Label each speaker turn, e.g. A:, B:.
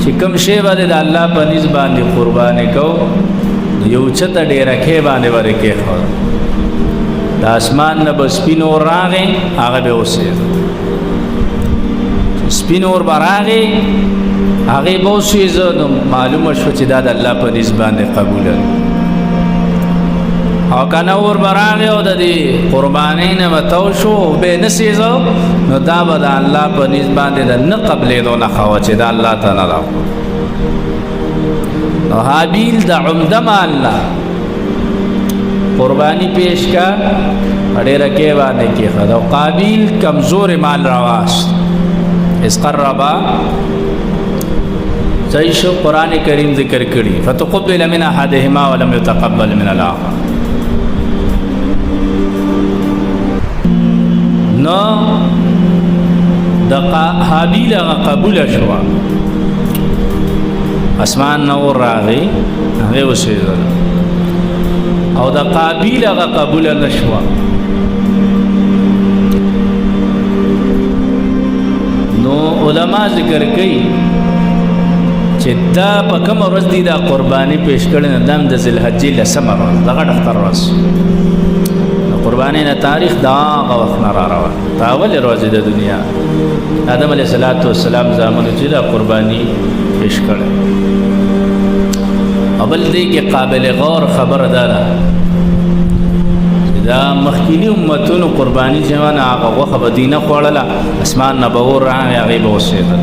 A: چې کوم شی باندې د الله په نسبت باندې قرباني کو یو چته ډیره کې باندې ورکه خو د اسمان نه بس سپینور راغی هغه به اوسه سپینور براغی هغه به اوسه معلومه شو چې دا د الله په نسبت باندې قبول او کنه ور براغه او د دې قربانین متو شو به نسیزو نو دا به د الله په نسبت باندې د نه قبلې دو نه خو چې د الله تعالی را او حابیل د عمده مال قربانی پیش کا اړه کې باندې کې خدا او قابیل کمزور مال رواس اس قربا صحیح شو قران کریم ذکر کړي فتقبل من احدهما ولم يتقبل من الاخر نو د حابیل قبول شو اسمان نور راغی هغه وسیدل او د قابیل قبول نشو نو علما ذکر کوي چې دا په کوم ورځ دی دا قرباني پیش کړي نه دم د ذوالحجې لسمه ورځ دغه اختر ورځ قربانی نه تاریخ دا وخت نه را روان دا ول ورځ د دنیا آدم علیه السلام زمانه چې دا قربانی پیش کړي اول دې کې قابل غور خبر دارا دا مخکینی امتونو قربانی ځوانه هغه وخت بدینه خوړله اسمان نه به ور راغی هغه به وسیده